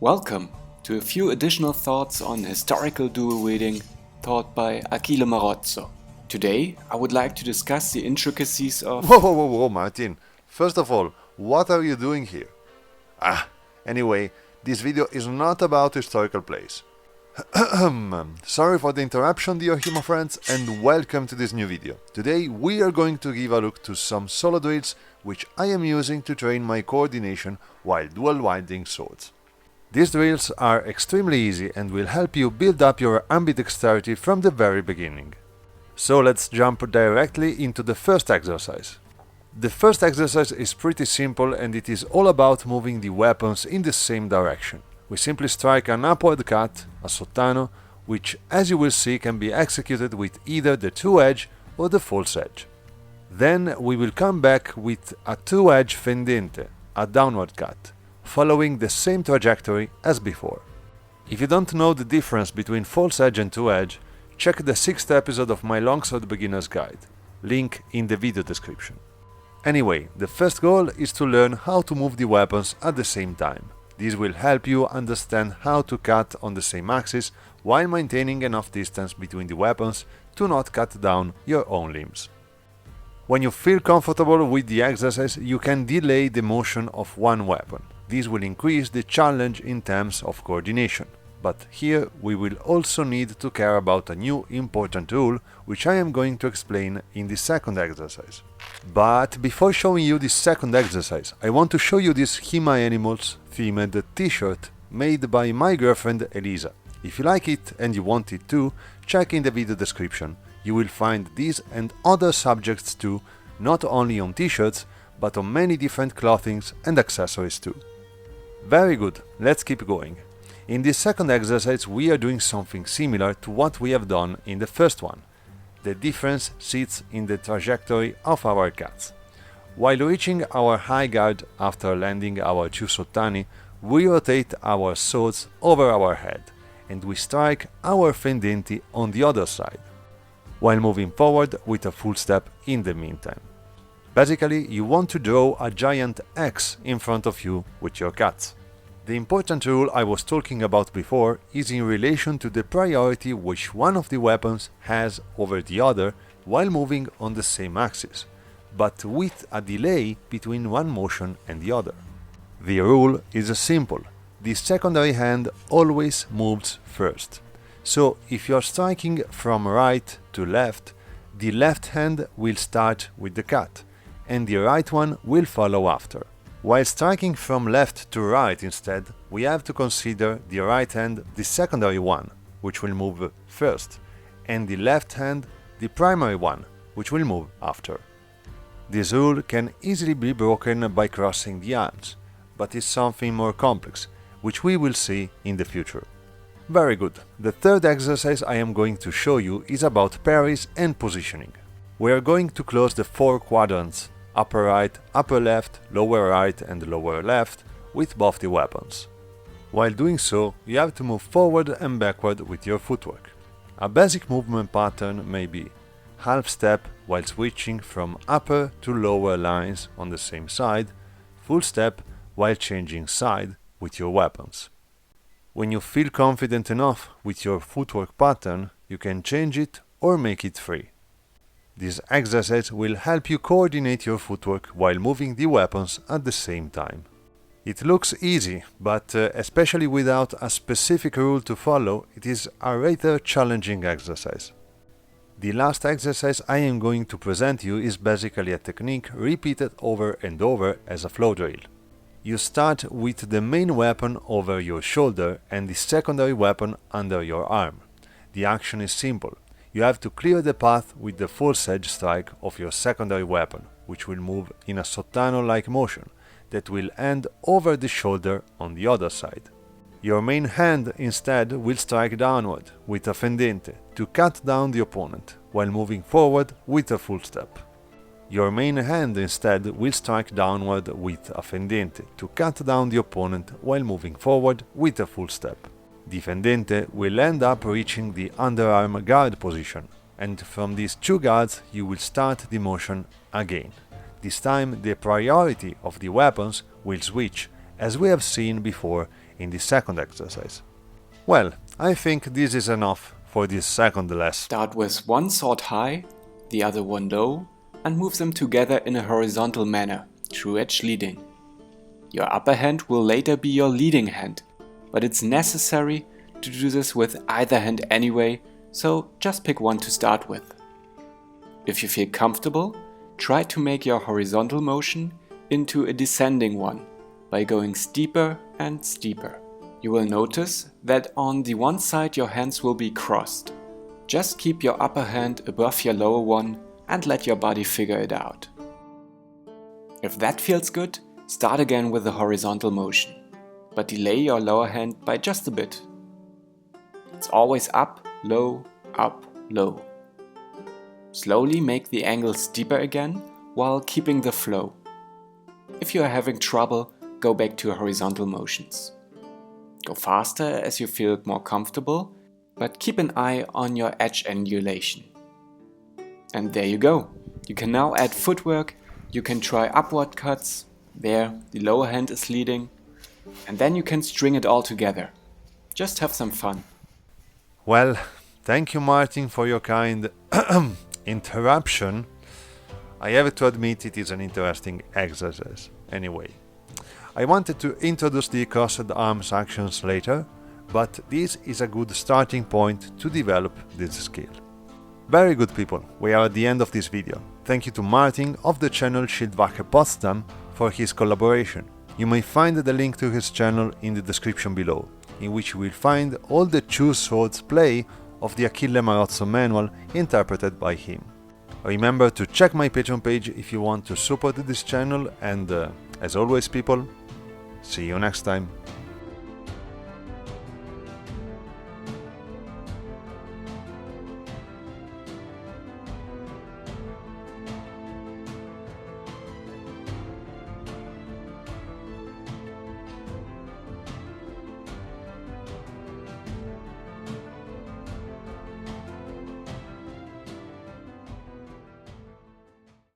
Welcome to a few additional thoughts on historical dual wielding taught by Achille Marozzo. Today, I would like to discuss the intricacies of... Whoa, Martin. First of all, what are you doing here? Anyway, this video is not about historical plays. Sorry for the interruption, dear HEMA friends, and welcome to this new video. Today we are going to give a look to some solo drills which I am using to train my coordination while dual wielding swords. These drills are extremely easy and will help you build up your ambidexterity from the very beginning. So let's jump directly into the first exercise. The first exercise is pretty simple and it is all about moving the weapons in the same direction. We simply strike an upward cut, a sottano, which as you will see can be executed with either the true edge or the false edge. Then we will come back with a true edge fendente, a downward cut, following the same trajectory as before. If you don't know the difference between false edge and true edge, check the 6th episode of my longsword beginner's guide, link in the video description. Anyway, the first goal is to learn how to move the weapons at the same time. This will help you understand how to cut on the same axis while maintaining enough distance between the weapons to not cut down your own limbs. When you feel comfortable with the exercise, you can delay the motion of one weapon. This will increase the challenge in terms of coordination. But here we will also need to care about a new important rule, which I am going to explain in the second exercise. But before showing you this second exercise, I want to show you this HEMA-Animals themed t-shirt made by my girlfriend Elisa. If you like it and you want it too, check in the video description. You will find these and other subjects too, not only on t-shirts, but on many different clothings and accessories too. Very good, let's keep going. In this second exercise we are doing something similar to what we have done in the first one. The difference sits in the trajectory of our cuts. While reaching our high guard after landing our two sottani, we rotate our swords over our head and we strike our fendenti on the other side, while moving forward with a full step in the meantime. Basically, you want to draw a giant X in front of you with your cuts. The important rule I was talking about before is in relation to the priority which one of the weapons has over the other while moving on the same axis, but with a delay between one motion and the other. The rule is simple. The secondary hand always moves first. So if you are striking from right to left, the left hand will start with the cut, and the right one will follow after. While striking from left to right instead, we have to consider the right hand the secondary one, which will move first, and the left hand the primary one, which will move after. This rule can easily be broken by crossing the arms, but is something more complex, which we will see in the future. Very good. The third exercise I am going to show you is about parries and positioning. We are going to close the 4 quadrants, upper right, upper left, lower right and lower left, with both the weapons. While doing so, you have to move forward and backward with your footwork. A basic movement pattern may be half step while switching from upper to lower lines on the same side, full step while changing side with your weapons. When you feel confident enough with your footwork pattern, you can change it or make it free. This exercise will help you coordinate your footwork while moving the weapons at the same time. It looks easy, but especially without a specific rule to follow, it is a rather challenging exercise. The last exercise I am going to present you is basically a technique repeated over and over as a flow drill. You start with the main weapon over your shoulder and the secondary weapon under your arm. The action is simple. You have to clear the path with the false edge strike of your secondary weapon, which will move in a sottano-like motion that will end over the shoulder on the other side. Your main hand instead will strike downward with a fendente to cut down the opponent, while moving forward with a full step. Your main hand instead will strike downward with a fendente to cut down the opponent while moving forward with a full step. The fendente will end up reaching the underarm guard position, and from these two guards you will start the motion again. This time the priority of the weapons will switch, as we have seen before in the second exercise. Well, I think this is enough for this second lesson. Start with one sword high, the other one low, and move them together in a horizontal manner, Trye Edge leading. Your upper hand will later be your leading hand, but it's necessary to do this with either hand anyway, so just pick one to start with. If you feel comfortable, try to make your horizontal motion into a descending one by going steeper and steeper. You will notice that on the one side your hands will be crossed. Just keep your upper hand above your lower one and let your body figure it out. If that feels good, start again with the horizontal motion, but delay your lower hand by just a bit. It's always up, low, low. Slowly make the angle steeper again while keeping the flow. If you are having trouble, go back to horizontal motions. Go faster as you feel more comfortable, but keep an eye on your edge angulation. And there you go. You can now add footwork, you can try upward cuts, there the lower hand is leading, and then you can string it all together. Just have some fun. Well, thank you Martin for your kind interruption. I have to admit it is an interesting exercise. Anyway, I wanted to introduce the crossed arms actions later, but this is a good starting point to develop this skill. Very good people, we are at the end of this video. Thank you to Martin of the channel Schildwache Potsdam for his collaboration. You may find the link to his channel in the description below, in which you will find all the Choose Swords play of the HEMA-Animals manual interpreted by him. Remember to check my Patreon page if you want to support this channel, and as always people, see you next time.